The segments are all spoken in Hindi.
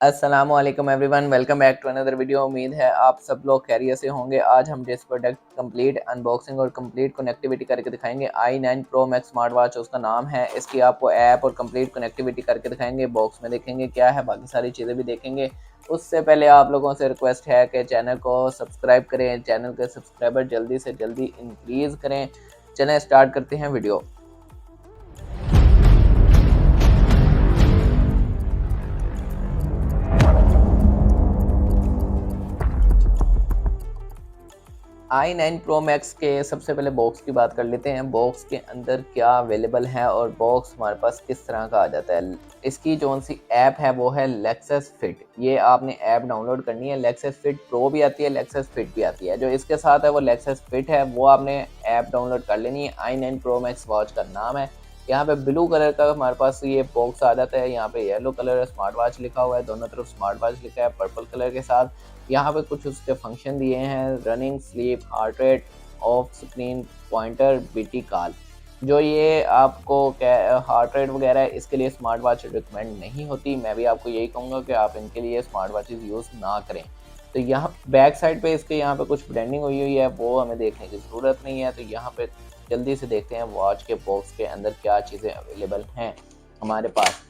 अस्सलामुअलैकुम everyone, welcome back to another video. उम्मीद है आप सब लोग खैरियत से होंगे। आज हम जिस प्रोडक्ट कंप्लीट अनबॉक्सिंग और कंप्लीट कनेक्टिविटी करके दिखाएंगे, i9 Pro Max smart watch उसका नाम है। इसकी आपको ऐप और कंप्लीट कनेक्टिविटी करके दिखाएंगे, बॉक्स में देखेंगे क्या है, बाकी सारी चीज़ें भी देखेंगे। उससे पहले आप लोगों से रिक्वेस्ट है कि चैनल को सब्सक्राइब करें, चैनल के सब्सक्राइबर जल्दी से जल्दी इंक्रीज़ करें। चलें स्टार्ट करते हैं वीडियो। i9 Pro Max के सबसे पहले बॉक्स की बात कर लेते हैं। बॉक्स के अंदर क्या अवेलेबल है और बॉक्स हमारे पास किस तरह का आ जाता है। इसकी जो सी ऐप है वो है Lexus Fit। ये आपने ऐप डाउनलोड करनी है। Lexus Fit Pro भी आती है, Lexus Fit भी आती है। जो इसके साथ है वो Lexus Fit है, वो आपने ऐप डाउनलोड कर लेनी है। i9 Pro Max वॉच का नाम है। यहाँ पे ब्लू कलर का हमारे पास ये बॉक्स आ जाता है। यहाँ पे येलो कलर स्मार्ट वॉच लिखा हुआ है, दोनों तरफ स्मार्ट वॉच लिखा है पर्पल कलर के साथ। यहाँ पे कुछ उसके फंक्शन दिए हैं, running, sleep, heart rate, of screen pointer, BT call. जो ये आपको हार्ट रेट वगैरह इसके लिए स्मार्ट वॉच रिकमेंड नहीं होती। मैं भी आपको यही कहूँगा कि आप इनके लिए स्मार्ट वॉचेस यूज़ ना करें। तो यहाँ बैक साइड पे इसके यहाँ पे कुछ ब्रांडिंग हुई हुई है, वो हमें देखने की ज़रूरत नहीं है। तो यहाँ पे जल्दी से देखते हैं वॉच के बॉक्स के अंदर क्या चीज़ें अवेलेबल हैं हमारे पास।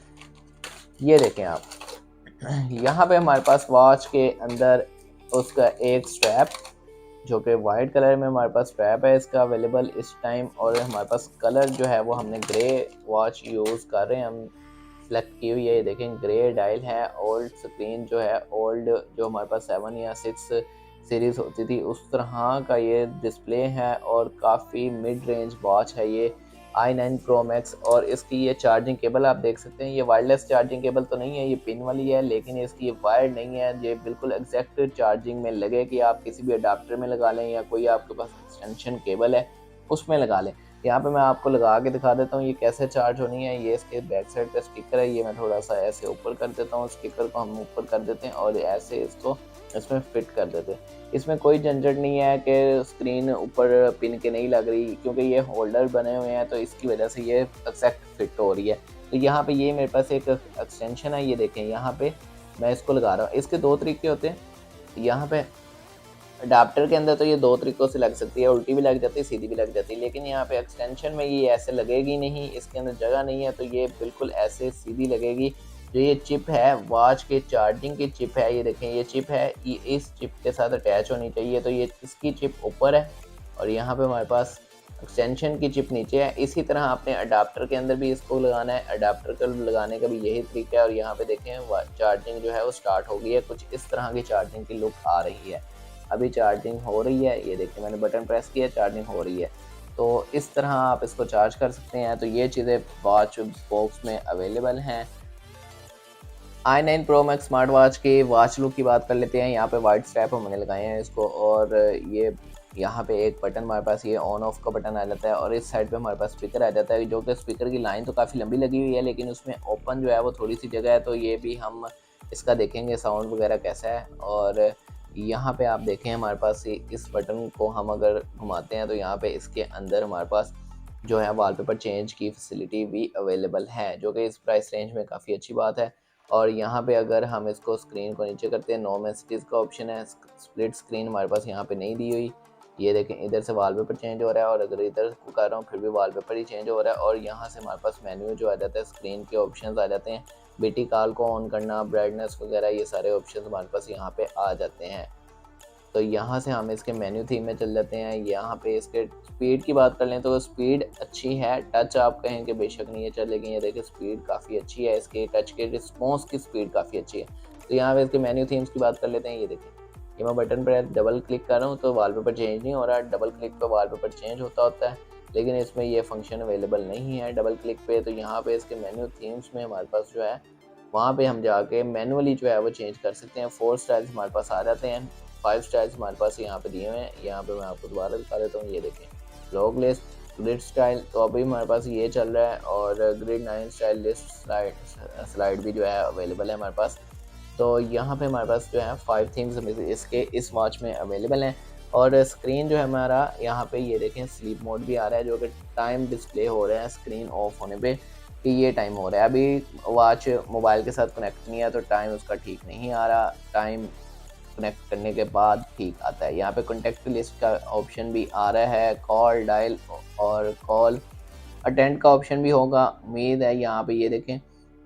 ये देखें आप, यहाँ पे हमारे पास वॉच के अंदर उसका एक स्ट्रैप, जो कि वाइट कलर में हमारे पास स्ट्रैप है इसका अवेलेबल इस टाइम। और हमारे पास कलर जो है वो हमने ग्रे वॉच यूज़ कर रहे हैं, हम सेलेक्ट की हुई है। ये देखें ग्रे डायल है। ओल्ड स्क्रीन जो है, ओल्ड जो हमारे पास 7 या 6 सीरीज़ होती थी उस तरह का ये डिस्प्ले है और काफ़ी मिड रेंज वॉच है ये i9 Pro Max। और इसकी ये चार्जिंग केबल आप देख सकते हैं, ये वायरलेस चार्जिंग केबल तो नहीं है, ये पिन वाली है, लेकिन इसकी ये वायर्ड नहीं है। ये बिल्कुल एग्जैक्ट चार्जिंग में लगे कि आप किसी भी अडाप्टर में लगा लें या कोई आपके पास एक्सटेंशन केबल है उसमें लगा लें। यहाँ पे मैं आपको लगा के दिखा देता हूँ ये कैसे चार्ज होनी है। ये इसके बैक साइड का स्टिकर है, ये मैं थोड़ा सा ऐसे ऊपर कर देता हूँ, स्टिकर को हम ऊपर कर देते हैं और ऐसे इसको इसमें फिट कर देते हैं। इसमें कोई झंझट नहीं है कि स्क्रीन ऊपर पिन के नहीं लग रही, क्योंकि ये होल्डर बने हुए हैं तो इसकी वजह से ये एक्जैक्ट फिट हो रही है। तो यहाँ पे ये मेरे पास एक एक्सटेंशन है, ये देखें यहाँ पे मैं इसको लगा रहा हूँ। इसके दो तरीके होते हैं। यहाँ पे अडाप्टर के अंदर तो ये दो तरीक़ों से लग सकती है, उल्टी भी लग जाती है, सीधी भी लग जाती है, लेकिन यहाँ पे एक्सटेंशन में ये ऐसे लगेगी नहीं, इसके अंदर जगह नहीं है तो ये बिल्कुल ऐसे सीधी लगेगी। जो ये चिप है वॉच के चार्जिंग की चिप है, ये देखें ये चिप है, ये इस चिप के साथ अटैच होनी चाहिए। तो ये इसकी चिप ऊपर है और यहाँ पे हमारे पास एक्सटेंशन की चिप नीचे है। इसी तरह आपने अडाप्टर के अंदर भी इसको लगाना है, अडाप्टर को लगाने का भी यही तरीका है। और यहाँ पे देखें चार्जिंग जो है वो स्टार्ट हो गई है, कुछ इस तरह की चार्जिंग की लुक आ रही है। अभी चार्जिंग हो रही है, ये देखिए मैंने बटन प्रेस किया, चार्जिंग हो रही है। तो इस तरह आप इसको चार्ज कर सकते हैं। तो ये चीज़ें वॉच बॉक्स में अवेलेबल हैं। i9 Pro Max smart watch के वॉच लुक की बात कर लेते हैं। यहाँ पे वाइट स्ट्रैप हमने लगाए हैं इसको, और ये यहाँ पे एक बटन हमारे पास ये ऑन ऑफ का बटन आ जाता है और इस साइड पे हमारे पास स्पीकर आ जाता है। जो कि स्पीकर की लाइन तो काफ़ी लंबी लगी हुई है, लेकिन उसमें ओपन जो है वो थोड़ी सी जगह है। तो ये भी हम इसका देखेंगे साउंड वगैरह कैसा है। और यहाँ पे आप देखें हमारे पास इस बटन को हम अगर घुमाते हैं तो यहाँ पे इसके अंदर हमारे पास जो है वॉलपेपर चेंज की फैसिलिटी भी अवेलेबल है, जो कि इस प्राइस रेंज में काफ़ी अच्छी बात है। और यहाँ पे अगर हम इसको स्क्रीन को नीचे करते हैं, नो मैसेजेस का ऑप्शन है, स्प्लिट स्क्रीन हमारे पास यहाँ पे नहीं दी हुई। ये देखें इधर से वॉलपेपर चेंज हो रहा है और अगर इधर को कर रहा हूँ फिर भी वॉलपेपर ही चेंज हो रहा है। और यहाँ से हमारे पास मेन्यू जो आ जाता है, स्क्रीन के ऑप्शंस आ जाते हैं, बीटी कॉल को ऑन करना, ब्राइटनेस वगैरह, ये सारे ऑप्शंस हमारे पास यहाँ पे आ जाते हैं। तो यहाँ से हम इसके मेन्यू थीम में चल जाते हैं। यहाँ पे इसके स्पीड की बात कर लें तो स्पीड अच्छी है, टच आप कहें कि बेशक नहीं है चलेगी, ये देखिए स्पीड काफ़ी अच्छी है, इसके टच के रिस्पॉन्स की स्पीड काफ़ी अच्छी है। तो यहाँ पे इसके मेन्यू थीम्स की बात कर लेते हैं। ये देखिए ये मैं बटन पर डबल क्लिक कर रहा हूँ तो वॉलपेपर चेंज नहीं हो रहा है, डबल क्लिक पर वॉलपेपर चेंज होता है, लेकिन इसमें ये फंक्शन अवेलेबल नहीं है डबल क्लिक पे। तो यहाँ पे इसके मेन्यू थीम्स में हमारे पास जो है वहाँ पे हम जाके मैनुअली जो है वो चेंज कर सकते हैं। 4 स्टाइल्स हमारे पास आ जाते हैं, 5 स्टाइल्स हमारे पास यहाँ पे दिए हुए हैं। यहाँ पे मैं आपको दोबारा दिखा देता हूँ, ये देखें लॉग लिस्ट ग्रिड स्टाइल, तो अभी हमारे पास ये चल रहा है। और ग्रिड 9 स्टाइल लिस्ट स्लाइड भी जो है अवेलेबल है हमारे पास। तो यहाँ पे हमारे पास जो है 5 थीम्स इसके इस वॉच में अवेलेबल हैं। और स्क्रीन जो है हमारा यहाँ पे ये देखें स्लीप मोड भी आ रहा है, जो कि टाइम डिस्प्ले हो रहा है स्क्रीन ऑफ होने पे। कि ये टाइम हो रहा है। अभी वॉच मोबाइल के साथ कनेक्ट नहीं है तो टाइम उसका ठीक नहीं आ रहा, टाइम कनेक्ट करने के बाद ठीक आता है। यहाँ पे कॉन्टेक्ट लिस्ट का ऑप्शन भी आ रहा है, कॉल डायल और कॉल अटेंड का ऑप्शन भी होगा उम्मीद है। यहाँ पे ये देखें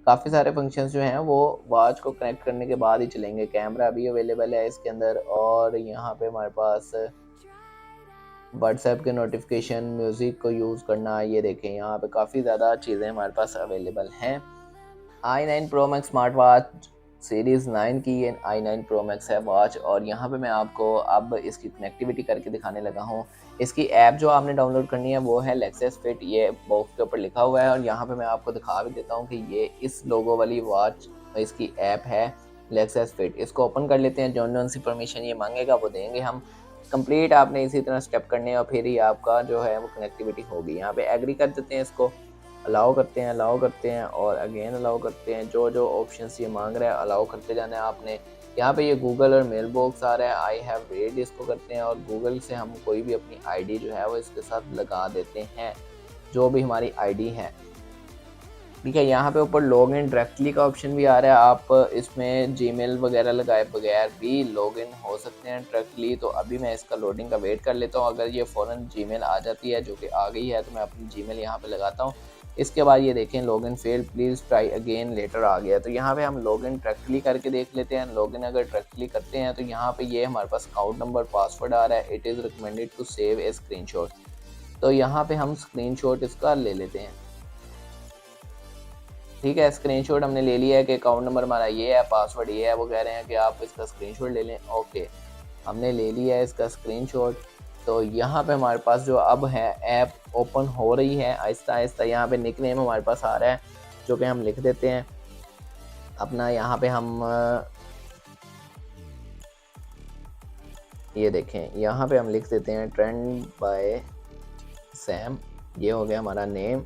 काफ़ी सारे फंक्शंस जो हैं वो वॉच को कनेक्ट करने के बाद ही चलेंगे। कैमरा भी अवेलेबल है इसके अंदर, और यहाँ पे हमारे पास व्हाट्सएप के नोटिफिकेशन, म्यूज़िक को यूज़ करना, ये देखें यहाँ पे काफ़ी ज़्यादा चीज़ें हमारे पास अवेलेबल हैं। i9 Pro Max smart watch series 9 की ये i9 Pro Max है वॉच, और यहाँ पे मैं आपको अब इसकी कनेक्टिविटी करके दिखाने लगा हूँ। इसकी ऐप जो आपने डाउनलोड करनी है वो है लेक्सस फिट, ये बॉक्स के ऊपर लिखा हुआ है, और यहाँ पे मैं आपको दिखा भी देता हूँ कि ये इस लोगो वाली वॉच इसकी ऐप है लेक्सस फिट। इसको ओपन कर लेते हैं, जौन सी परमिशन ये मांगेगा वो देंगे हम। कंप्लीट आपने इसी तरह स्टेप करने हैं और फिर ही आपका जो है वो कनेक्टिविटी होगी। यहाँ पे एग्री कर देते हैं, इसको अलाउ करते हैं और अगेन अलाउ करते हैं। जो जो ऑप्शंस ये मांग रहा है अलाउ करते जाना है आपने। यहाँ पे ये गूगल और मेल बॉक्स आ रहा है, आई हैव रेड इसको करते हैं, और गूगल से हम कोई भी अपनी आईडी जो है वो इसके साथ लगा देते हैं, जो भी हमारी आईडी है। ठीक है, यहाँ पे ऊपर लॉग इन डायरेक्टली का ऑप्शन भी आ रहा है। आप इसमें जीमेल वगैरह लगाए बगैर भी लॉग इन हो सकते हैं डायरेक्टली। तो अभी मैं इसका लोडिंग का वेट कर लेता हूँ। अगर ये फ़ौरन जीमेल आ जाती है, जो कि आ गई है, तो मैं अपनी जीमेल यहाँ पे लगाता हूँ। इसके बाद ये देखें log in fail, please try again later आ गया। तो यहाँ पे हम लॉग इन डायरेक्टली करके देख लेते हैं। लॉग इन अगर डायरेक्टली करते हैं तो यहाँ पे ये हमारे पास अकाउंट नंबर, पासवर्ड आ रहा है। It is recommended to save a screenshot. तो यहाँ पे हम स्क्रीनशॉट इसका ले लेते हैं। ठीक है, स्क्रीनशॉट हमने ले लिया है कि अकाउंट नंबर हमारा ये है, पासवर्ड ये है। वो कह रहे हैं कि आप इसका स्क्रीनशॉट ले लें। ओके, हमने ले लिया है इसका स्क्रीनशॉट। तो यहाँ पे हमारे पास जो अब है ऐप ओपन हो रही है आहिस्ता आहिस्ता। यहाँ पे निक नेम हमारे पास आ रहा है, जो कि हम लिख देते हैं अपना। यहाँ पे हम ये देखें, यहाँ पे हम लिख देते हैं ट्रेंड बाय सैम। ये हो गया हमारा नेम।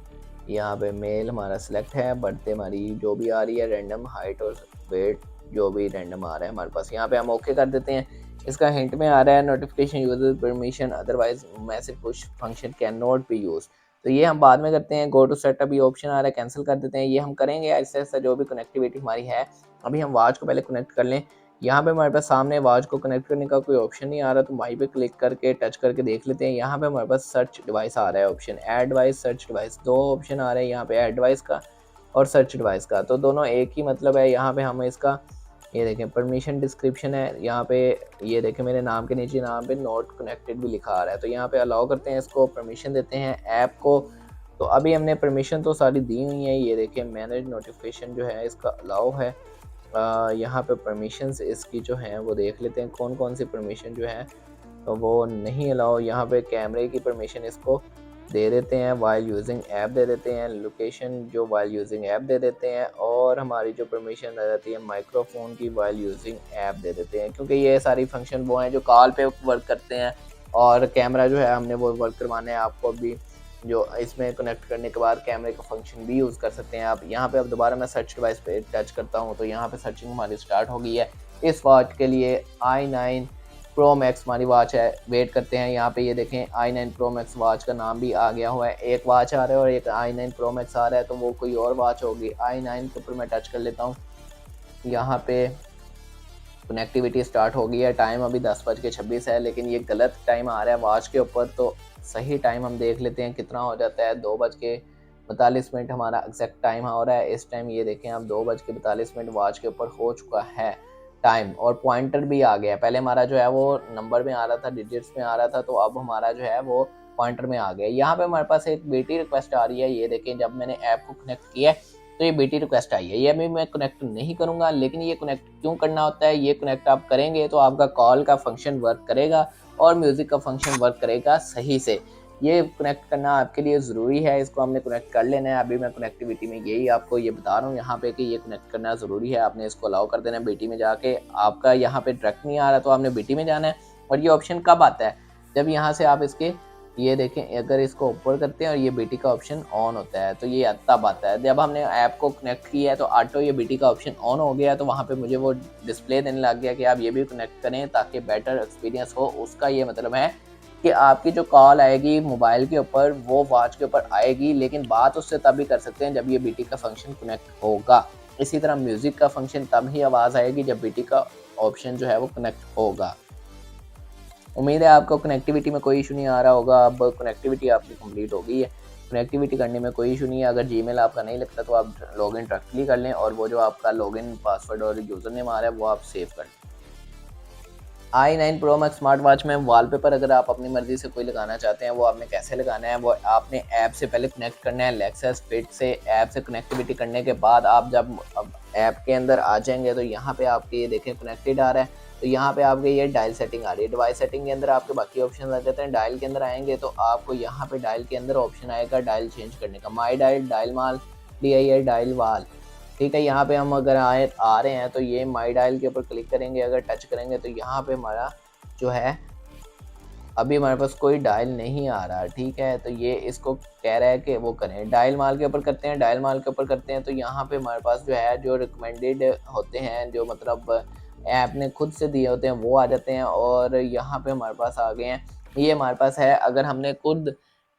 यहाँ पे मेल हमारा सिलेक्ट है, बर्थडे हमारी जो भी आ रही है रैंडम, हाइट और वेट जो भी रैंडम आ रहा है हमारे पास। यहाँ पे हम ओके कर देते हैं। इसका हिंट में आ रहा है notification user permission otherwise message push function can not be use. तो ये हम बाद में करते हैं। गो टू सेटअप ये ऑप्शन आ रहा है, कैंसिल कर देते हैं। ये हम करेंगे ऐसे ऐसे जो भी कनेक्टिविटी हमारी है। अभी हम वॉच को पहले कनेक्ट कर लें। यहाँ पे हमारे पास सामने वॉच को कनेक्ट करने का कोई ऑप्शन नहीं आ रहा, तो वहीं पे क्लिक करके टच करके देख लेते हैं। यहाँ पे हमारे पास सर्च डिवाइस आ रहा है option, add device, search device, दो ऑप्शन आ रहे हैं यहाँ पे, ऐड डिवाइस का और सर्च डिवाइस का। तो दोनों एक ही मतलब है। यहाँ पे हम इसका ये देखें परमिशन डिस्क्रिप्शन है, यहाँ पे ये देखें मेरे नाम के नीचे नाम पे नॉट कनेक्टेड भी लिखा आ रहा है। तो यहाँ पे अलाउ करते हैं, इसको परमिशन देते हैं ऐप को। तो अभी हमने परमिशन तो सारी दी हुई है। ये देखें मैनेज नोटिफिकेशन जो है इसका अलाउ है। यहाँ पे परमिशंस इसकी जो हैं वो देख लेते हैं कौन कौन सी परमिशन जो है तो वो नहीं अलाउ। यहाँ पे कैमरे की परमिशन इसको दे देते हैं, वाइल यूजिंग ऐप दे देते हैं, लोकेशन जो वाइल यूजिंग ऐप दे देते हैं, और हमारी जो परमिशन आ जाती है माइक्रोफोन की वाइल यूजिंग ऐप दे देते हैं। क्योंकि ये सारी फंक्शन वो हैं जो कॉल पे वर्क करते हैं, और कैमरा जो है हमने वो वर्क करवाना है आपको। अभी जो इसमें कनेक्ट करने के बाद कैमरे का फंक्शन भी यूज़ कर सकते हैं आप। यहाँ पे अब दोबारा मैं सर्च डिवाइस पे टच करता हूँ तो यहाँ पे सर्चिंग हमारी स्टार्ट हो गई है इस वॉच के लिए। i9 Pro Max हमारी वॉच है, वेट करते हैं। यहाँ पे ये देखें i9 Pro Max वॉच का नाम भी आ गया हुआ है। एक वॉच आ रहा है और एक i9 Pro Max आ रहा है, तो वो कोई और वॉच होगी। i9 के ऊपर मैं टच कर लेता हूँ। यहाँ पे कनेक्टिविटी स्टार्ट हो गई है। टाइम अभी 10:26 है, लेकिन ये गलत टाइम आ रहा है वॉच के ऊपर। तो सही टाइम हम देख लेते हैं कितना हो जाता है। 2:42 हमारा एग्जैक्ट टाइम हो रहा है इस टाइम। ये देखें अब 2:42 वॉच के ऊपर हो चुका है टाइम, और पॉइंटर भी आ गया। पहले हमारा जो है वो नंबर में आ रहा था, डिजिट्स में आ रहा था, तो अब हमारा जो है वो पॉइंटर में आ गया। यहाँ पे हमारे पास एक बीटी रिक्वेस्ट आ रही है। ये देखें जब मैंने ऐप को कनेक्ट किया तो ये बीटी रिक्वेस्ट आई है। ये अभी मैं कनेक्ट नहीं करूँगा, लेकिन ये कनेक्ट क्यों करना होता है, ये कनेक्ट आप करेंगे तो आपका कॉल का फंक्शन वर्क करेगा और म्यूज़िक का फंक्शन वर्क करेगा सही से। ये कनेक्ट करना आपके लिए ज़रूरी है, इसको हमने कनेक्ट कर लेना है। अभी मैं कनेक्टिविटी में यही आपको ये बता रहा हूँ यहाँ पे कि ये कनेक्ट करना ज़रूरी है। आपने इसको अलाउ कर देना है बीटी में जाके। आपका यहाँ पे डायरेक्ट नहीं आ रहा तो आपने बीटी में जाना है। और ये ऑप्शन कब आता है, जब यहाँ से आप इसके ये देखें अगर इसको ऊपर करते हैं और ये बीटी का ऑप्शन ऑन होता है, तो ये तब आता है जब हमने ऐप को कनेक्ट किया है। तो ऑटो ये बीटी का ऑप्शन ऑन हो गया, तो वहाँ पे मुझे वो डिस्प्ले देने लग गया कि आप ये भी कनेक्ट करें ताकि बेटर एक्सपीरियंस हो। उसका ये मतलब है कि आपकी जो कॉल आएगी मोबाइल के ऊपर वो वॉच के ऊपर आएगी, लेकिन बात उससे तभी कर सकते हैं जब ये बीटी का फंक्शन कनेक्ट होगा। इसी तरह म्यूज़िक का फंक्शन तब ही आवाज़ आएगी जब बीटी का ऑप्शन जो है वो कनेक्ट होगा। उम्मीद है आपको कनेक्टिविटी में कोई इशू नहीं आ रहा होगा। अब कनेक्टिविटी आपकी कंप्लीट हो गई है। कनेक्टिविटी करने में कोई इशू नहीं है। अगर जीमेल आपका नहीं लगता तो आप लॉगिन डायरेक्टली कर लें और वो जो आपका लॉगिन पासवर्ड और यूज़र नेम आ रहा है वो आप सेव कर लें। i9 pro max smart watch में वॉलपेपर अगर आप अपनी मर्ज़ी से कोई लगाना चाहते हैं वो आपने कैसे लगाना है, वो आपने ऐप से पहले कनेक्ट करना है। लेक्सस फिट से ऐप से कनेक्टिविटी करने के बाद आप जब ऐप के अंदर आ जाएंगे तो यहाँ पे आपके ये देखें कनेक्टेड आ रहा है, तो यहाँ पे आपके ये डायल सेटिंग आ रही है। डिवाइस सेटिंग के अंदर आपके बाकी ऑप्शन आ जाते हैं। डायल के अंदर आएंगे तो आपको यहाँ पे डायल के अंदर ऑप्शन आएगा डायल चेंज करने का, माई डायल, डायल माल, DIL, डायल वाल। ठीक है, यहाँ पे हम अगर आ रहे हैं तो ये माई डायल के ऊपर क्लिक करेंगे, अगर टच करेंगे तो यहाँ पे हमारा जो है अभी हमारे पास कोई डायल नहीं आ रहा। ठीक है, तो ये इसको कह रहा है कि वो करें। डायल माल के ऊपर करते हैं, डायल माल के ऊपर करते हैं तो यहाँ पे हमारे पास जो है जो रिकमेंडेड होते हैं, जो मतलब ऐप ने खुद से दिए होते हैं वो आ जाते हैं और यहाँ पे हमारे पास आ गए हैं। ये हमारे पास है। अगर हमने खुद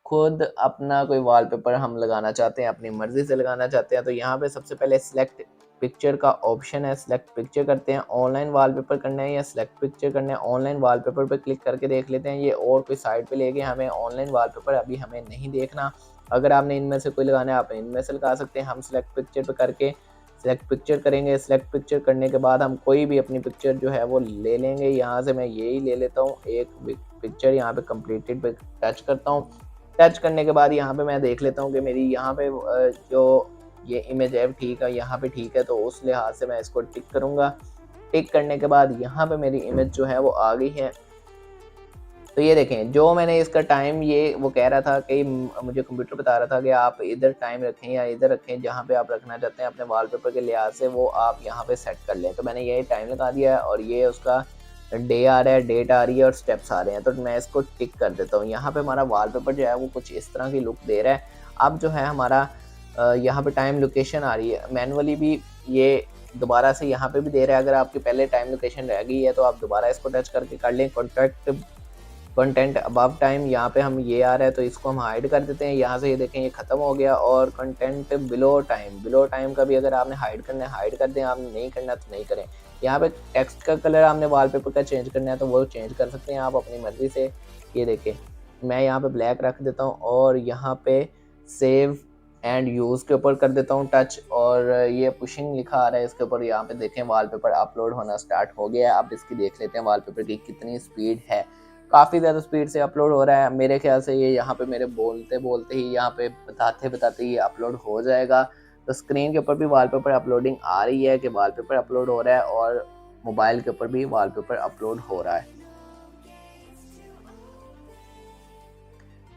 खुद अपना कोई वॉलपेपर हम लगाना चाहते हैं, अपनी मर्ज़ी से लगाना चाहते हैं, तो यहाँ पे सबसे पहले सिलेक्ट पिक्चर का ऑप्शन है। सिलेक्ट पिक्चर करते हैं, ऑनलाइन वॉलपेपर करना है या सिलेक्ट पिक्चर करना है। ऑनलाइन वॉलपेपर पे क्लिक करके देख लेते हैं, ये और कोई साइट पे ले गए हमें। ऑनलाइन वॉलपेपर अभी हमें नहीं देखना। अगर आपने इनमें से कोई लगाना है आप इनमें से लगा सकते हैं। हम सिलेक्ट पिक्चर पे करके सिलेक्ट पिक्चर करेंगे। सिलेक्ट पिक्चर करने के बाद हम कोई भी अपनी पिक्चर जो है वो ले लेंगे। यहाँ से मैं यही ले लेता हूँ एक पिक्चर, यहाँ पे कंप्लीटेड पे टच करता हूँ। टच करने के बाद यहाँ पे मैं देख लेता हूँ कि मेरी यहाँ पे जो ये इमेज है ठीक है, यहाँ पे ठीक है, तो उस लिहाज से मैं इसको टिक करूँगा। टिक करने के बाद यहाँ पे मेरी इमेज जो है वो आ गई है। तो ये देखें जो मैंने इसका टाइम, ये वो कह रहा था कि मुझे कंप्यूटर बता रहा था कि आप इधर टाइम रखें या इधर रखें, जहाँ पे आप रखना चाहते हैं अपने वॉलपेपर के लिहाज से वो आप यहाँ पे सेट कर लें। तो मैंने ये टाइम लगा दिया है और ये उसका डे आ रहा है, डेट आ रही है और स्टेप्स आ रहे हैं, तो मैं इसको टिक कर देता हूँ। यहाँ पे हमारा वॉलपेपर जो है वो कुछ इस तरह की लुक दे रहा है। अब जो है हमारा यहाँ पे टाइम लोकेशन आ रही है। मैनुअली भी ये दोबारा से यहाँ पे भी दे रहा है। अगर आपकी पहले टाइम लोकेशन रह गई है तो आप दोबारा इसको टच करके कर लें। कंटेंट अबव टाइम, यहाँ पे हम ये आ रहा है तो इसको हम हाइड कर देते हैं। यहाँ से ये देखें ये ख़त्म हो गया। और कंटेंट बिलो टाइम का भी अगर आपने हाइड करना है हाइड कर दें, आपने नहीं करना तो नहीं करें। यहाँ पे टेक्स्ट का कलर आपने वॉलपेपर का चेंज करना है तो वो चेंज कर सकते हैं आप अपनी मर्ज़ी से। ये देखें मैं यहाँ पे ब्लैक रख देता हूँ और यहाँ पे सेव एंड यूज़ के ऊपर कर देता हूँ टच, और ये पुशिंग लिखा आ रहा है इसके ऊपर। यहाँ पे देखें वॉलपेपर अपलोड होना स्टार्ट हो गया है। अब इसकी देख लेते हैं वॉलपेपर की कितनी स्पीड है। काफ़ी ज़्यादा स्पीड से अपलोड हो रहा है। मेरे ख्याल से ये यहाँ पे मेरे बोलते बोलते ही यहाँ पे बताते ही अपलोड हो जाएगा। तो स्क्रीन के ऊपर भी वॉलपेपर अपलोडिंग आ रही है कि वॉलपेपर अपलोड हो रहा है और मोबाइल के ऊपर भी वॉलपेपर अपलोड हो रहा है।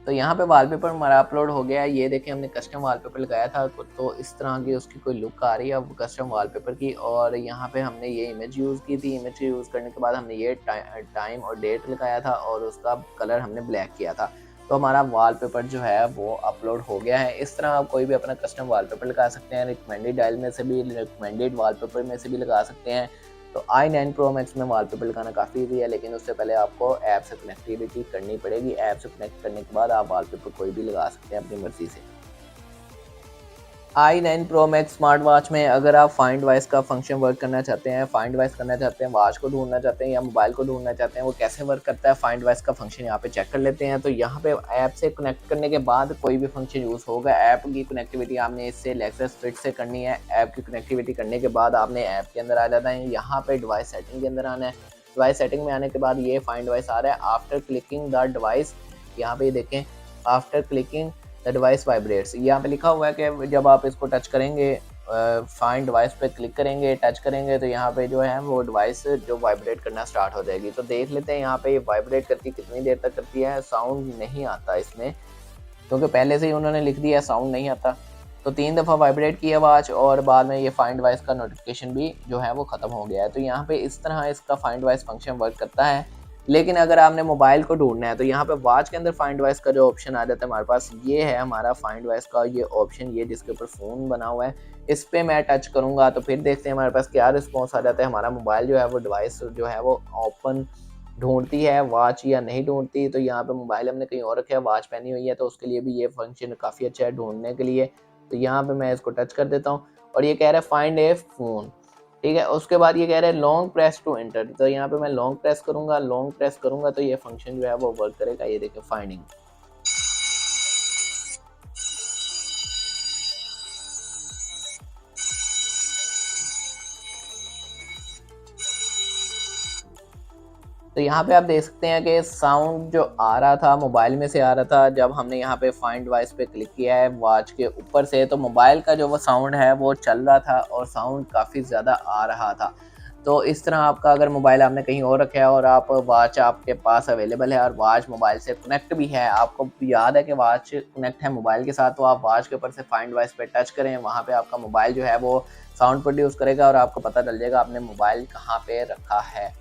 तो यहाँ पे वॉलपेपर हमारा अपलोड हो गया है। ये देखें हमने कस्टम वॉलपेपर लगाया था तो इस तरह की उसकी कोई लुक आ रही है अब कस्टम वॉलपेपर की। और यहाँ पे हमने ये इमेज यूज़ की थी। इमेज यूज़ करने के बाद हमने ये टाइम और डेट लगाया था और उसका कलर हमने ब्लैक किया था। तो हमारा वॉलपेपर जो है वो अपलोड हो गया है। इस तरह आप कोई भी अपना कस्टम वॉलपेपर लगा सकते हैं। रिकमेंडेड डायल में से भी, रिकमेंडेड वॉलपेपर में से भी लगा सकते हैं। तो i9 प्रो मैक्स में वॉलपेपर लगाना काफ़ी ईजी है, लेकिन उससे पहले आपको ऐप से कनेक्टिविटी करनी पड़ेगी। ऐप से कनेक्ट करने के बाद आप वॉलपेपर कोई भी लगा सकते हैं अपनी मर्ज़ी से। i9 pro max smart watch में अगर आप फाइंड वॉइस का फंक्शन वर्क करना चाहते हैं, फाइंड वॉइस करना चाहते हैं, वॉच को ढूंढना चाहते हैं या मोबाइल को ढूंढना चाहते हैं, वो कैसे वर्क करता है फाइंड वॉइस का फंक्शन यहाँ पे चेक कर लेते हैं। तो यहाँ पे ऐप से कनेक्ट करने के बाद कोई भी फंक्शन यूज़ होगा। ऐप की कनेक्टिविटी आपने इससे लेक्सस फिट से करनी है। ऐप की कनेक्टिविटी करने के बाद आपने ऐप के अंदर आ जाना है। यहाँ पे डिवाइस सेटिंग के अंदर आना है। डिवाइस सेटिंग में आने के बाद ये फाइंड वॉइस आ रहा है। आफ्टर क्लिकिंग द डिवाइस, यहाँ पे देखें after clicking the device vibrates, यहाँ पे लिखा हुआ है कि जब आप इसको टच करेंगे, फाइंड डिवाइस पे क्लिक करेंगे, टच करेंगे तो यहाँ पे जो है वो डिवाइस जो वाइब्रेट करना स्टार्ट हो जाएगी। तो देख लेते हैं यहाँ पे ये वाइब्रेट करती कितनी देर तक करती है। साउंड नहीं आता इसमें क्योंकि पहले से ही उन्होंने लिख दिया साउंड नहीं आता। तो 3 दफ़ा वाइब्रेट की आवाज़ और बाद में ये फाइंड डिवाइस का नोटिफिकेशन भी जो है वो ख़त्म हो गया है। तो यहाँ पे इस तरह इसका फाइंड डिवाइस फंक्शन वर्क करता है। लेकिन अगर आपने मोबाइल को ढूंढना है तो यहाँ पे वॉच के अंदर फाइंड डिवाइस का जो ऑप्शन आ जाता है हमारे पास, ये है हमारा फाइंड डिवाइस का ये ऑप्शन, ये जिसके ऊपर फ़ोन बना हुआ है। इस पर मैं टच करूँगा तो फिर देखते हैं हमारे पास क्या रिस्पॉन्स आ जाता है। हमारा मोबाइल जो है वो डिवाइस जो है वो ओपन ढूंढती है वॉच या नहीं ढूंढती। तो यहाँ पे मोबाइल हमने कहीं और रखा है, वॉच पहनी हुई है, तो उसके लिए भी ये फंक्शन काफ़ी अच्छा है ढूंढने के लिए। तो यहाँ पे मैं इसको टच कर देता हूँ और ये कह रहा है फाइंड ए फ़ोन, ठीक है। उसके बाद ये कह रहा है लॉन्ग प्रेस टू एंटर, तो यहाँ पे मैं लॉन्ग प्रेस करूँगा, लॉन्ग प्रेस करूँगा तो ये फंक्शन जो है वो वर्क करेगा। ये देखिए फाइंडिंग। तो यहाँ पे आप देख सकते हैं कि साउंड जो आ रहा था मोबाइल में से आ रहा था, जब हमने यहाँ पे फाइंड वॉइस पे क्लिक किया है वॉच के ऊपर से, तो मोबाइल का जो वो साउंड है वो चल रहा था और साउंड काफ़ी ज़्यादा आ रहा था। तो इस तरह आपका अगर मोबाइल आपने कहीं और रखा है और आप वॉच आपके पास अवेलेबल है और वॉच मोबाइल से कनेक्ट भी है, आपको याद है कि वॉच कनेक्ट है मोबाइल के साथ, तो आप वॉच के ऊपर से फाइंड वॉइस पे टच करें, वहाँ पे आपका मोबाइल जो है वो साउंड प्रोड्यूस करेगा और आपको पता चल जाएगा आपने मोबाइल कहाँ पे रखा है।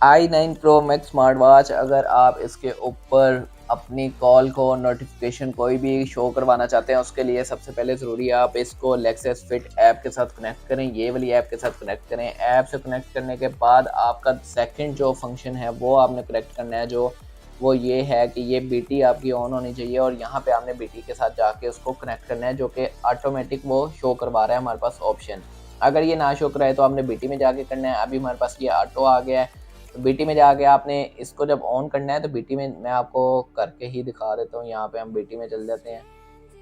i9 pro max smart watch, अगर आप इसके ऊपर अपनी कॉल को नोटिफिकेशन कोई भी शो करवाना चाहते हैं, उसके लिए सबसे पहले ज़रूरी है आप इसको लेक्सस फिट ऐप के साथ कनेक्ट करें, ये वाली ऐप के साथ कनेक्ट करें। ऐप से कनेक्ट करने के बाद आपका सेकंड जो फंक्शन है वो आपने कनेक्ट करना है, जो वो ये है कि ये बीटी आपकी ऑन होनी चाहिए और यहाँ पे आपने बीटी के साथ जाके उसको कनेक्ट करना है, जो कि ऑटोमेटिक वो शो करवा रहा है हमारे पास ऑप्शन। अगर ये ना शो कराए तो आपने बीटी में जाके करना है। अभी हमारे पास ये ऑटो आ गया है, तो बीटी में जाके आपने इसको जब ऑन करना है, तो बीटी में मैं आपको करके ही दिखा देता हूँ। यहाँ पे हम बीटी में चल जाते हैं,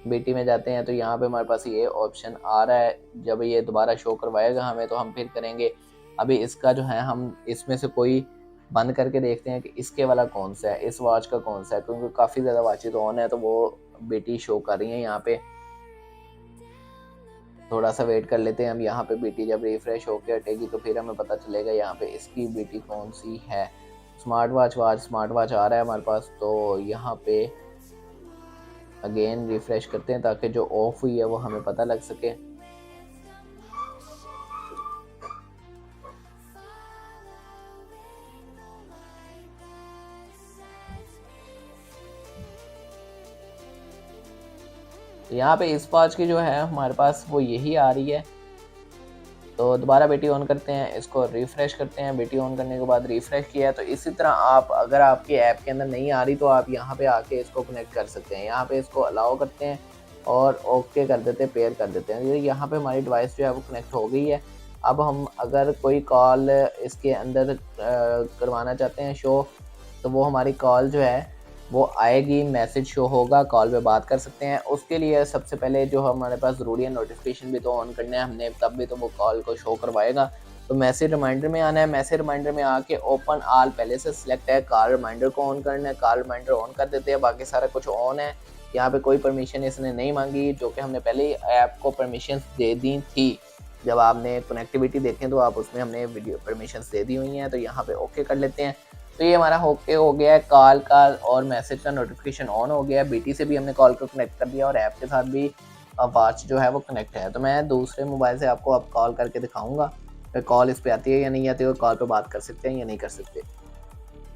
बीटी में जाते हैं तो यहाँ पे हमारे पास ये ऑप्शन आ रहा है। जब ये दोबारा शो करवाएगा हमें तो हम फिर करेंगे। अभी इसका जो है हम इसमें से कोई बंद करके देखते हैं कि इसके वाला कौन सा है, इस वॉच का कौन सा है, क्योंकि काफ़ी ज़्यादा वॉचेज ऑन है तो वो बीटी शो कर रही है। यहाँ पे थोड़ा सा वेट कर लेते हैं। हम यहाँ पे बीटी जब रिफ्रेश होकर हटेगी तो फिर हमें पता चलेगा यहाँ पे इसकी बीटी कौन सी है। स्मार्ट वॉच आ रहा है हमारे पास, तो यहाँ पे अगेन रिफ्रेश करते हैं ताकि जो ऑफ हुई है वो हमें पता लग सके। यहाँ पे इस वॉच की जो है हमारे पास वो यही आ रही है। तो दोबारा बीटी ऑन करते हैं, इसको रिफ़्रेश करते हैं। बीटी ऑन करने के बाद रिफ़्रेश किया है। तो इसी तरह आप अगर आपकी ऐप के अंदर नहीं आ रही तो आप यहाँ पे आके इसको कनेक्ट कर सकते हैं। यहाँ पे इसको अलाउ करते हैं और ओके कर देते हैं, पेयर कर देते हैं। यहाँ पे हमारी डिवाइस जो है वो कनेक्ट हो गई है। अब हम अगर कोई कॉल इसके अंदर करवाना चाहते हैं शो, तो वो हमारी कॉल जो है वो आएगी, मैसेज शो होगा, कॉल पे बात कर सकते हैं। उसके लिए सबसे पहले जो हमारे पास ज़रूरी है, नोटिफिकेशन भी तो ऑन करना है हमने, तब भी तो वो कॉल को शो करवाएगा। तो मैसेज रिमाइंडर में आना है, मैसेज रिमाइंडर में आके ओपन ऑल पहले से सिलेक्ट है, कॉल रिमाइंडर को ऑन करना है, कॉल रिमाइंडर ऑन कर देते हैं, बाकी सारा कुछ ऑन है। यहाँ पे कोई परमिशन इसने नहीं मांगी, जो कि हमने पहले ही ऐप को परमिशन दे दी थी। जब आपने कनेक्टिविटी देखें तो आप उसमें हमने वीडियो परमिशन दे दी हुई हैं। तो यहाँ पे ओके कर लेते हैं। तो ये हमारा ओके हो गया है, कॉल का और मैसेज का नोटिफिकेशन ऑन हो गया है। बीटी से भी हमने कॉल को कनेक्ट कर दिया और ऐप के साथ भी वॉच जो है वो कनेक्ट है। तो मैं दूसरे मोबाइल से आपको अब कॉल करके दिखाऊंगा कॉल इस पे आती है या नहीं आती है, और कॉल पे बात कर सकते हैं या नहीं कर सकते।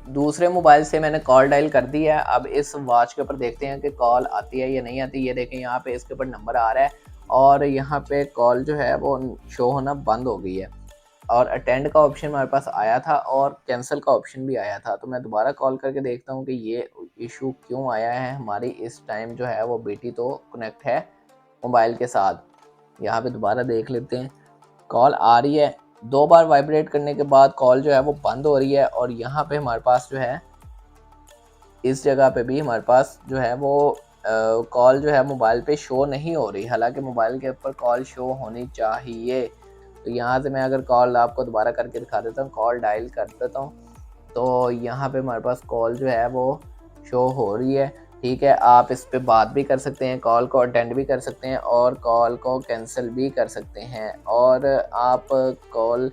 दूसरे मोबाइल से मैंने कॉल डायल कर दी है। अब इस वॉच के ऊपर देखते हैं कि कॉल आती है या नहीं आती। ये देखें यहाँ पे इसके ऊपर नंबर आ रहा है और यहाँ पे कॉल जो है वो शो होना बंद हो गई है और अटेंड का ऑप्शन हमारे पास आया था और कैंसिल का ऑप्शन भी आया था। तो मैं दोबारा कॉल करके देखता हूँ कि ये इशू क्यों आया है। हमारी इस टाइम जो है वो बीटी तो कनेक्ट है मोबाइल के साथ। यहाँ पे दोबारा देख लेते हैं, कॉल आ रही है, 2 बार वाइब्रेट करने के बाद कॉल जो है वो बंद हो रही है। और यहाँ पे हमारे पास जो है इस जगह पे भी हमारे पास जो है वो कॉल जो है मोबाइल पे शो नहीं हो रही, हालांकि मोबाइल के ऊपर कॉल शो होनी चाहिए। तो यहाँ से मैं अगर कॉल आपको दोबारा करके दिखा देता हूँ, कॉल डायल कर देता हूँ, तो यहाँ पे हमारे पास कॉल जो है वो शो हो रही है। ठीक है, आप इस पे बात भी कर सकते हैं, कॉल को अटेंड भी कर सकते हैं और कॉल को कैंसिल भी कर सकते हैं। और आप कॉल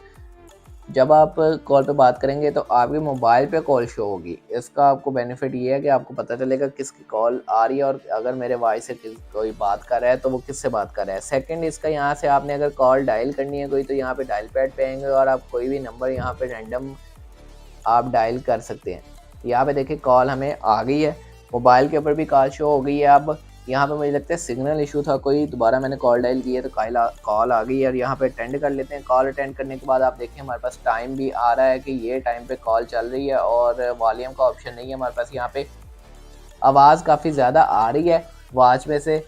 जब आप कॉल पे बात करेंगे तो आपके मोबाइल पे कॉल शो होगी। इसका आपको बेनिफिट ये है कि आपको पता चलेगा किसकी कॉल आ रही है और अगर मेरे वॉइस से कोई बात कर रहा है तो वो किससे बात कर रहा है। सेकंड, इसका यहाँ से आपने अगर कॉल डायल करनी है कोई, तो यहाँ पे डायल पैड पे आएंगे और आप कोई भी नंबर यहाँ पे रैंडम आप डायल कर सकते हैं। यहाँ पे देखिए कॉल हमें आ गई है, मोबाइल के ऊपर भी कॉल शो हो गई है। अब यहाँ पे मुझे लगता है सिग्नल इशू था कोई, दोबारा मैंने कॉल डायल की है तो कॉल आ गई है और यहाँ पे अटेंड कर लेते हैं। कॉल अटेंड करने के बाद आप देखें हमारे पास टाइम भी आ रहा है कि ये टाइम पे कॉल चल रही है और वॉल्यूम का ऑप्शन नहीं है हमारे पास। यहाँ पे आवाज़ काफ़ी ज़्यादा आ रही है वॉच में से,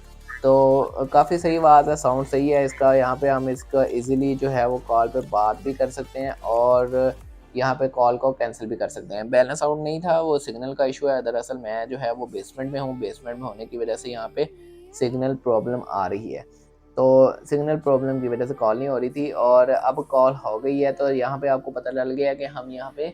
तो काफ़ी सही आवाज़ है, साउंड सही है इसका। यहाँ पे हम इसका इजीली जो है वो कॉल पे बात भी कर सकते हैं और यहाँ पे कॉल को कैंसिल भी कर सकते हैं। बैलेंस साउंड नहीं था, वो सिग्नल का इशू है। दरअसल मैं जो है वो बेसमेंट में हूँ, बेसमेंट में होने की वजह से यहाँ पे सिग्नल प्रॉब्लम आ रही है, तो सिग्नल प्रॉब्लम की वजह से कॉल नहीं हो रही थी और अब कॉल हो गई है। तो यहाँ पे आपको पता चल गया कि हम यहाँ पे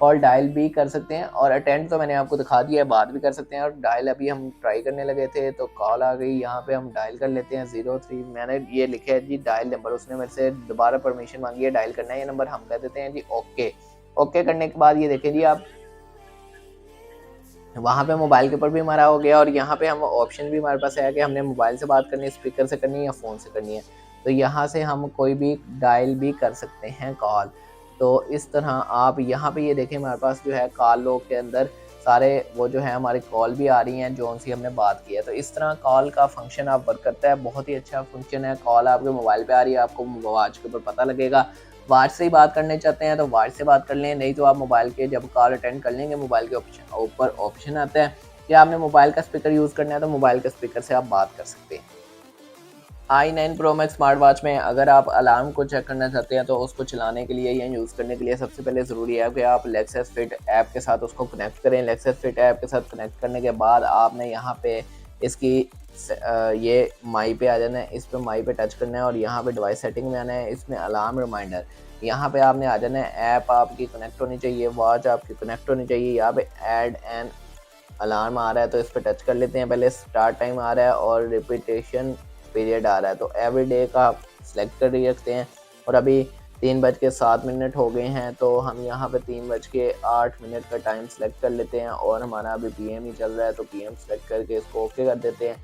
कॉल डायल भी कर सकते हैं और अटेंड तो मैंने आपको दिखा दिया है, बात भी कर सकते हैं। और डायल अभी हम ट्राई करने लगे थे तो कॉल आ गई। यहाँ पे हम डायल कर लेते हैं 03, मैंने ये लिखा है जी डायल नंबर, उसने मेरे से दोबारा परमिशन मांगी है डायल करना है ये नंबर, हम कह देते हैं जी ओके। ओके करने के बाद ये देखें जी आप, वहाँ पे मोबाइल के ऊपर भी हमारा हो गया और यहाँ पे हम ऑप्शन भी हमारे पास है कि हमने मोबाइल से बात करनी है, स्पीकर से करनी है या फ़ोन से करनी है। तो यहाँ से हम कोई भी डायल भी कर सकते हैं कॉल। तो इस तरह आप यहाँ पे ये देखें हमारे पास जो है कॉल लॉग के अंदर सारे वो जो है हमारी कॉल भी आ रही हैं जो उनसे हमने बात की है। तो इस तरह कॉल का फंक्शन आप वर्क करता है, बहुत ही अच्छा फंक्शन है। कॉल आपके मोबाइल पे आ रही है, आपको वॉच के ऊपर पता लगेगा। वॉच से ही बात करने चाहते हैं तो वॉच से बात कर लें, नहीं तो आप मोबाइल के जब कॉल अटेंड कर लेंगे मोबाइल के ऊपर ऑप्शन आता है कि आपने मोबाइल का स्पीकर यूज़ करना है तो मोबाइल के स्पीकर से आप बात कर सकते हैं। i9 Pro Max smart watch में अगर आप अलार्म को चेक करना चाहते हैं तो उसको चलाने के लिए या यूज़ करने के लिए सबसे पहले ज़रूरी है कि आप Lexus Fit ऐप के साथ उसको कनेक्ट करें। Lexus Fit ऐप के साथ कनेक्ट करने के बाद आपने यहाँ पे इसकी ये माई पे आ जाना है, इस पर माई पे टच करना है और यहाँ पे डिवाइस सेटिंग में आना है, इसमें अलार्म रिमाइंडर यहाँ पे आपने आ जाना है। ऐप आपकी कनेक्ट होनी चाहिए, वॉच आपकी कनेक्ट होनी चाहिए। यहाँ पे ऐड एन अलार्म आ रहा है तो इस पर टच कर लेते हैं। पहले स्टार्ट टाइम आ रहा है और रिपीटेशन पीरियड आ रहा है, तो एवरी डे का आप सिलेक्ट कर रखते हैं। और अभी 3:07 हो गए हैं तो हम यहाँ पे 3:08 का टाइम सेलेक्ट कर लेते हैं और हमारा अभी पीएम ही चल रहा है तो पीएम सेलेक्ट करके इसको ओके कर देते हैं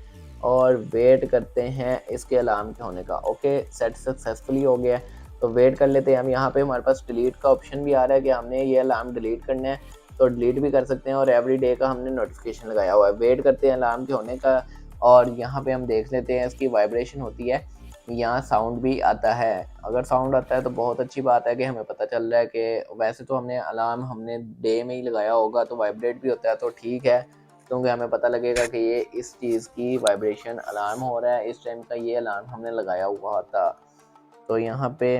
और वेट करते हैं इसके अलार्म के होने का। ओके सेट सक्सेसफुली हो गया है तो वेट कर लेते हैं हम। यहाँ पे हमारे पास डिलीट का ऑप्शन भी आ रहा है कि हमने ये अलार्म डिलीट करना है तो डिलीट भी कर सकते हैं और एवरी डे का हमने नोटिफिकेशन लगाया हुआ है। वेट करते हैं अलार्म के होने का और यहाँ पे हम देख लेते हैं इसकी वाइब्रेशन होती है, यहाँ साउंड भी आता है। अगर साउंड आता है तो बहुत अच्छी बात है कि हमें पता चल रहा है कि वैसे तो हमने अलार्म हमने डे में ही लगाया होगा तो वाइब्रेट भी होता है तो ठीक है, क्योंकि हमें पता लगेगा कि ये इस चीज़ की वाइब्रेशन अलार्म हो रहा है, इस टाइम का ये अलार्म हमने लगाया हुआ था। तो यहाँ पे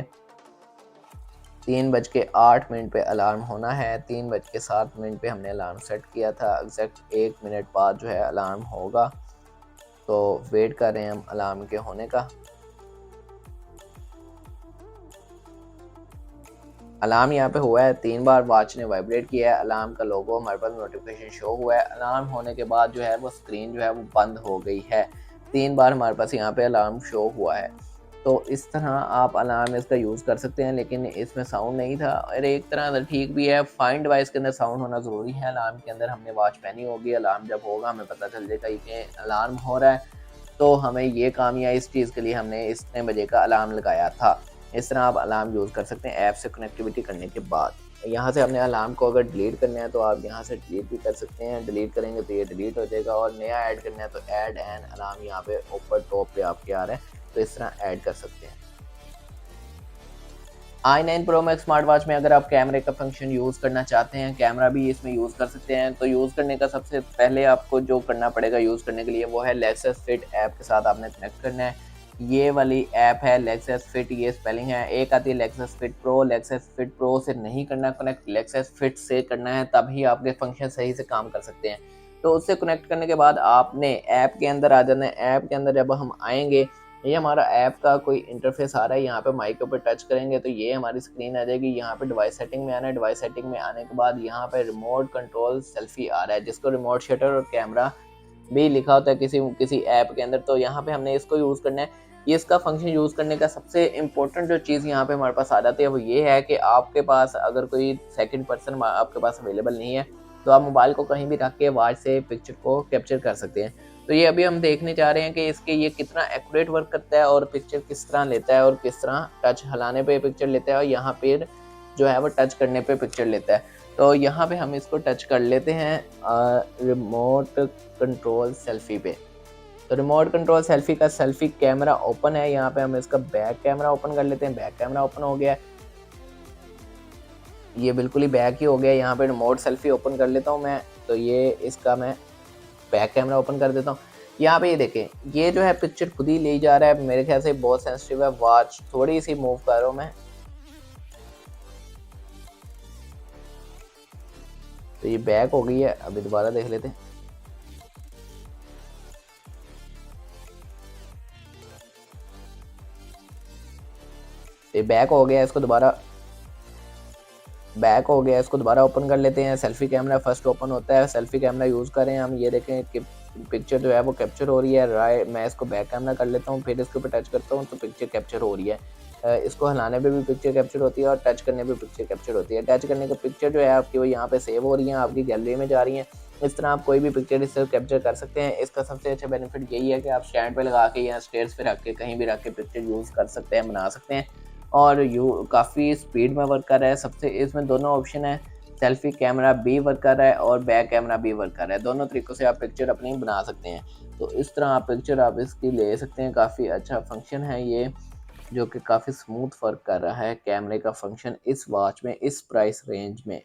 3:08 पे अलार्म होना है, 3:07 पे हमने अलार्म सेट किया था। एग्जैक्ट 1 मिनट बाद जो है अलार्म होगा, तो वेट कर रहे हैं हम अलार्म के होने का। अलार्म यहाँ पे हुआ है, 3 बार वॉच ने वाइब्रेट किया है, अलार्म का लोगो हमारे पास नोटिफिकेशन शो हुआ है। अलार्म होने के बाद जो है वो स्क्रीन जो है वो बंद हो गई है। 3 बार हमारे पास यहाँ पे अलार्म शो हुआ है। तो इस तरह आप अलार्म इसका यूज़ कर सकते हैं, लेकिन इसमें साउंड नहीं था और एक तरह से ठीक भी है। फाइन डिवाइस के अंदर साउंड होना ज़रूरी है। अलार्म के अंदर हमने वॉच पहनी होगी, अलार्म जब होगा हमें पता चल जाएगा कि अलार्म हो रहा है तो हमें ये काम या इस चीज़ के लिए हमने इतने बजे का अलार्म लगाया था। इस तरह आप अलार्म यूज़ कर सकते हैं ऐप से कनेक्टिविटी करने के बाद। यहाँ से हमने अलार्म को अगर डिलीट करना है तो आप यहाँ से डिलीट भी कर सकते हैं, डिलीट करेंगे तो ये डिलीट हो जाएगा और नया ऐड करना है तो ऐड एन अलार्म यहाँ पे ऊपर टॉप पे आपके आ रहा है, तो इस तरह ऐड कर सकते हैं। i9 Pro Max smart watch में अगर आप कैमरे का फंक्शन यूज़ करना चाहते हैं, कैमरा भी इसमें यूज़ कर सकते हैं, तो यूज़ करने का सबसे पहले आपको जो करना पड़ेगा यूज़ करने के लिए वो है Lexus Fit ऐप के साथ आपने कनेक्ट करना है। ये वाली ऐप है Lexus Fit, ये स्पेलिंग है, एक आती है Lexus Fit Pro। Lexus Fit Pro से नहीं करना कनेक्ट, Lexus Fit से करना है, तभी आपके फंक्शन सही से काम कर सकते हैं। तो उससे कनेक्ट करने के बाद आपने ऐप के अंदर आ जाना है। ऐप के अंदर जब हम आएंगे, ये हमारा ऐप का कोई इंटरफेस आ रहा है, यहाँ पे माइक के ऊपर टच करेंगे तो ये हमारी स्क्रीन आ जाएगी। यहाँ पे डिवाइस सेटिंग में आना है, डिवाइस सेटिंग में आने के बाद यहाँ पे रिमोट कंट्रोल सेल्फी आ रहा है, जिसको रिमोट शटर और कैमरा भी लिखा होता है किसी ऐप के अंदर, तो यहाँ पे हमने इसको यूज़ करना है। ये इसका फंक्शन यूज़ करने का सबसे इम्पोर्टेंट जो चीज़ यहाँ पे हमारे पास आ जाती है वो ये है कि आपके पास अगर कोई सेकंड पर्सन आपके पास अवेलेबल नहीं है तो आप मोबाइल को कहीं भी रख के वॉच से पिक्चर को कैप्चर कर सकते हैं। तो ये अभी हम देखने जा रहे हैं कि इसके ये कितना एक्यूरेट वर्क करता है और पिक्चर किस तरह लेता है और किस तरह टच हिलाने पे पिक्चर लेता है और यहाँ पे जो है वो टच करने पे पिक्चर लेता है। तो यहाँ पे हम इसको टच कर लेते हैं रिमोट कंट्रोल सेल्फी पे। तो रिमोट कंट्रोल सेल्फी का सेल्फी कैमरा ओपन है। यहाँ पे हम इसका बैक कैमरा ओपन कर लेते हैं। बैक कैमरा ओपन हो गया, ये बिल्कुल ही बैक ही हो गया। यहाँ पे रिमोट सेल्फी ओपन कर लेता हूँ मैं, तो ये इसका मैं बैक कैमरा ओपन कर देता हूँ। यहाँ पे ये देखें, ये जो है पिक्चर खुद ही ले जा रहा है। मेरे ख्याल से बहुत सेंसिटिव है, वॉच थोड़ी सी मूव कर रहा हूँ मैं, तो ये बैक हो गई है। अभी दोबारा देख लेते हैं। ये बैक हो गया, इसको दोबारा बैक हो गया, इसको दोबारा ओपन कर लेते हैं। सेल्फी कैमरा फर्स्ट ओपन होता है, सेल्फी कैमरा यूज़ करें हम। ये देखें कि पिक्चर जो है वो कैप्चर हो रही है। मैं इसको बैक कैमरा कर लेता हूँ, फिर इसके ऊपर टच करता हूँ तो पिक्चर कैप्चर हो रही है। इसको हिलाने पे भी पिक्चर कैप्चर होती है और टच करने पे पिक्चर कैप्चर होती है। टच करने का पिक्चर जो है आपकी वो यहाँ पे सेव हो रही है, आपकी गैलरी में जा रही है। इस तरह आप कोई भी पिक्चर इससे कैप्चर कर सकते हैं। इसका सबसे अच्छा बेनिफिट यही है कि आप स्टैंड पे लगा के या स्टेयर्स पे रख के कहीं भी रख के पिक्चर यूज़ कर सकते हैं, बना सकते हैं, और यू काफ़ी स्पीड में वर्क कर रहा है। सबसे इसमें दोनों ऑप्शन है, सेल्फी कैमरा भी वर्क कर रहा है और बैक कैमरा भी वर्क कर रहा है। दोनों तरीक़ों से आप पिक्चर अपनी बना सकते हैं। तो इस तरह आप पिक्चर आप इसकी ले सकते हैं। काफ़ी अच्छा फंक्शन है ये, जो कि काफ़ी स्मूथ वर्क कर रहा है कैमरे का फंक्शन इस वॉच में, इस प्राइस रेंज में।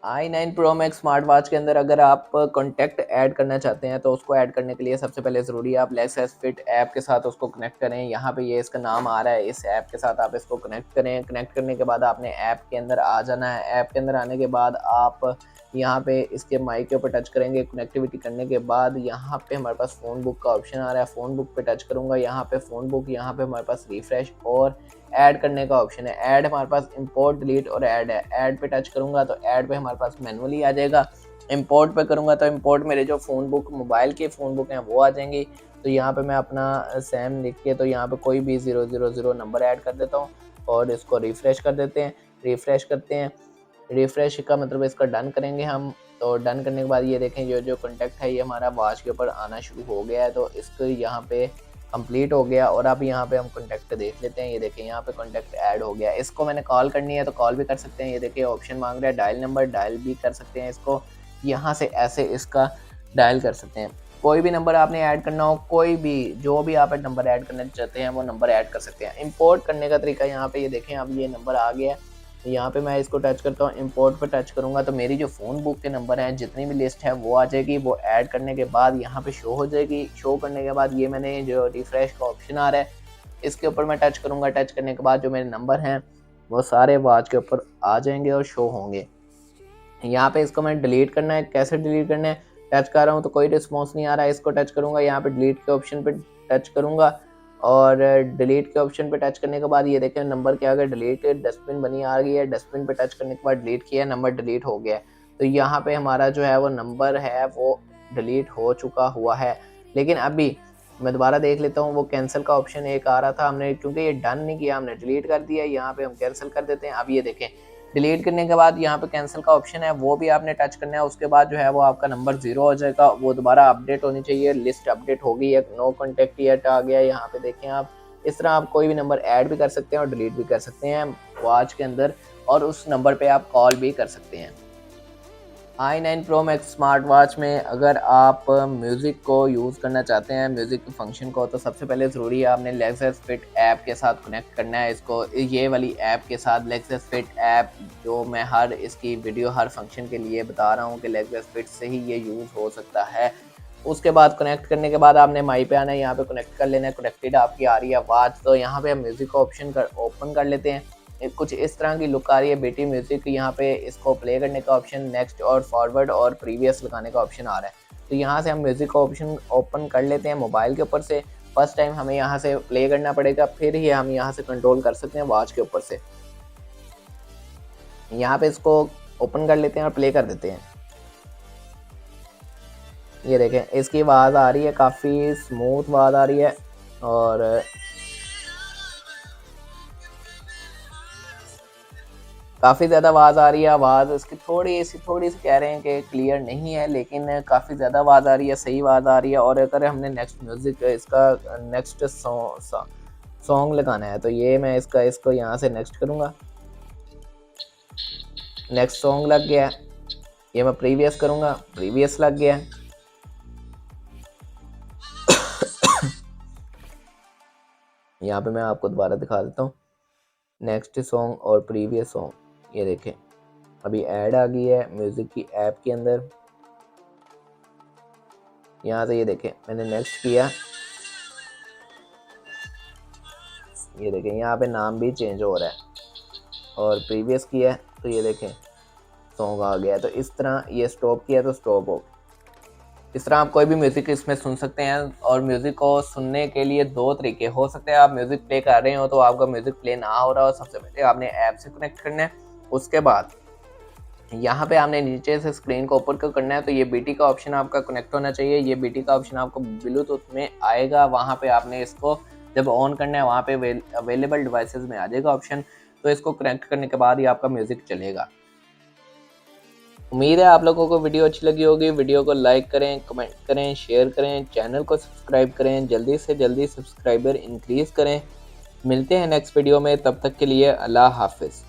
i9 Pro Max smart watch के अंदर अगर आप कॉन्टैक्ट ऐड करना चाहते हैं तो उसको ऐड करने के लिए सबसे पहले ज़रूरी है आप लेक्सस फिट ऐप के साथ उसको कनेक्ट करें। यहाँ पे ये इसका नाम आ रहा है, इस ऐप के साथ आप इसको कनेक्ट करें। कनेक्ट करने के बाद आपने ऐप के अंदर आ जाना है। ऐप के अंदर आने के बाद आप यहाँ पे इसके माइक के ऊपर टच करेंगे। कनेक्टिविटी करने के बाद यहाँ पे हमारे पास फ़ोन बुक का ऑप्शन आ रहा है। फ़ोन बुक पे टच करूँगा, यहाँ पे फ़ोन बुक, यहाँ पे हमारे पास रिफ्रेश और ऐड करने का ऑप्शन है। ऐड हमारे पास इंपोर्ट, डिलीट और ऐड है। ऐड पे टच करूँगा तो ऐड पे हमारे पास मैनुअली आ जाएगा। इंपोर्ट पे करूँगा तो इंपोर्ट मेरे जो फ़ोन बुक, मोबाइल के फ़ोन बुक हैं वो आ जाएंगी। तो यहाँ पे मैं अपना सैम लिख के तो यहाँ पे कोई भी 000 नंबर ऐड कर देता हूँ और इसको रिफ़्रेश कर देते हैं। रिफ़्रेश करते हैं, रिफ़्रेश का मतलब इसका डन करेंगे हम। तो डन करने के बाद ये देखें, ये जो कॉन्टैक्ट है ये हमारा वॉच के ऊपर आना शुरू हो गया है। तो इसको यहाँ पे कंप्लीट हो गया। और अब यहाँ पे हम कॉन्टैक्ट देख लेते हैं। ये देखें यहाँ पे कॉन्टैक्ट ऐड हो गया। इसको मैंने कॉल करनी है तो कॉल भी कर सकते हैं। ये देखिए ऑप्शन मांग रहा है डायल नंबर, डायल भी कर सकते हैं इसको। यहाँ से ऐसे इसका डायल कर सकते हैं। कोई भी नंबर आपने ऐड करना हो, कोई भी जो भी आप नंबर ऐड करना चाहते हैं वो नंबर ऐड कर सकते हैं। इंपोर्ट करने का तरीका यहाँ पे ये देखें, अब ये नंबर आ गया है। यहाँ पे मैं इसको टच करता हूँ, इंपोर्ट पे टच करूँगा तो मेरी जो फ़ोन बुक के नंबर हैं, जितनी भी लिस्ट है वो आ जाएगी। वो ऐड करने के बाद यहाँ पे शो हो जाएगी। शो करने के बाद ये मैंने जो रिफ़्रेश का ऑप्शन आ रहा है इसके ऊपर मैं टच करूँगा। टच करने के बाद जो मेरे नंबर हैं वो सारे वॉच के ऊपर आ जाएंगे और शो होंगे। यहाँ पे इसको मैंने डिलीट करना है। कैसे डिलीट करना है, टच कर रहा हूँ तो कोई रिस्पॉन्स नहीं आ रहा है। इसको टच करूँगा, यहाँ पे डिलीट के ऑप्शन पे टच करूँगा और डिलीट के ऑप्शन पे टच करने के बाद ये देखें नंबर क्या आ गया, डिलीट डस्टबिन बनी आ गई है। डस्टबिन पे टच करने के बाद डिलीट किया, नंबर डिलीट हो गया है। तो यहाँ पे हमारा जो है वो नंबर है वो डिलीट हो चुका हुआ है। लेकिन अभी मैं दोबारा देख लेता हूँ, वो कैंसिल का ऑप्शन एक आ रहा था, हमने क्योंकि ये डन नहीं किया, हमने डिलीट कर दिया। यहाँ पे हम कैंसिल कर देते हैं। अब ये देखें डिलीट करने के बाद यहाँ पे कैंसिल का ऑप्शन है, वो भी आपने टच करना है। उसके बाद जो है वो आपका नंबर 0 हो जाएगा। वो दोबारा अपडेट होनी चाहिए। लिस्ट अपडेट हो गई है, नो कॉन्टैक्ट येट आ गया। यहाँ पे देखें आप, इस तरह आप कोई भी नंबर ऐड भी कर सकते हैं और डिलीट भी कर सकते हैं वॉच के अंदर, और उस नंबर पे आप कॉल भी कर सकते हैं। i9 Pro Max smart watch में अगर आप म्यूज़िक को यूज़ करना चाहते हैं, म्यूज़िक के फंक्शन को, तो सबसे पहले ज़रूरी है आपने लेक्सस फिट ऐप के साथ कनेक्ट करना है इसको। ये वाली ऐप के साथ लेक्सस फिट ऐप, जो मैं हर इसकी वीडियो हर फंक्शन के लिए बता रहा हूँ कि लेक्सस फिट से ही ये यूज़ हो सकता है। उसके बाद कनेक्ट करने के बाद आपने माई पे आना है, यहाँ पे कनेक्ट कर लेना है। कनेक्टेड आपकी आ रही है वॉच, तो यहाँ पे हम म्यूज़िक का ऑप्शन ओपन कर लेते हैं। कुछ इस तरह की लुक आ रही है बेटी म्यूज़िक। यहाँ पे इसको प्ले करने का ऑप्शन, नेक्स्ट और फॉरवर्ड और प्रीवियस लगाने का ऑप्शन आ रहा है। तो यहाँ से हम म्यूज़िक का ऑप्शन ओपन कर लेते हैं मोबाइल के ऊपर से। फर्स्ट टाइम हमें यहाँ से प्ले करना पड़ेगा, फिर ही हम यहाँ से कंट्रोल कर सकते हैं वॉच के ऊपर से। यहाँ पे इसको ओपन कर लेते हैं और प्ले कर देते हैं। ये देखें इसकी आवाज़ आ रही है, काफ़ी स्मूथ आवाज़ आ रही है और काफ़ी ज़्यादा आवाज़ आ रही है। आवाज़ इसकी थोड़ी सी कह रहे हैं कि क्लियर नहीं है, लेकिन काफ़ी ज़्यादा आवाज़ आ रही है, सही आवाज़ आ रही है। और अगर हमने नेक्स्ट म्यूज़िक इसका नेक्स्ट सॉन्ग लगाना है तो ये मैं इसको यहाँ से नेक्स्ट करूँगा। नेक्स्ट सॉन्ग लग गया है। ये मैं प्रीवियस करूँगा, प्रीवियस लग गया है। यहाँ पे मैं आपको दोबारा दिखा देता हूँ, नेक्स्ट सॉन्ग और प्रीवियस सॉन्ग। ये देखें अभी ऐड आ गई है म्यूज़िक की ऐप के अंदर। यहाँ से ये देखें मैंने नेक्स्ट किया, ये देखें यहाँ पे नाम भी चेंज हो रहा है, और प्रीवियस किया है तो ये देखें सॉन्ग आ गया है। तो इस तरह ये स्टॉप किया तो स्टॉप हो। इस तरह आप कोई भी म्यूज़िक इसमें सुन सकते हैं। और म्यूज़िक को सुनने के लिए दो तरीके हो सकते हैं। आप म्यूज़िक प्ले कर रहे हो तो आपका म्यूज़िक प्ले ना हो रहा हो, सबसे पहले आपने ऐप से कनेक्ट करना है। उसके बाद यहाँ पे आपने नीचे से स्क्रीन को ऊपर को करना है, तो ये बीटी का ऑप्शन आपका कनेक्ट होना चाहिए। ये बीटी का ऑप्शन आपको ब्लूटूथ में आएगा, वहाँ पे आपने इसको जब ऑन करना है वहाँ पे अवेलेबल डिवाइसेस में आ जाएगा ऑप्शन। तो इसको कनेक्ट करने के बाद ही आपका म्यूज़िक चलेगा। उम्मीद है आप लोगों को वीडियो अच्छी लगी होगी। वीडियो को लाइक करें, कमेंट करें, शेयर करें, चैनल को सब्सक्राइब करें, जल्दी से जल्दी सब्सक्राइबर इंक्रीज़ करें। मिलते हैं नेक्स्ट वीडियो में, तब तक के लिए अल्लाह हाफिज़।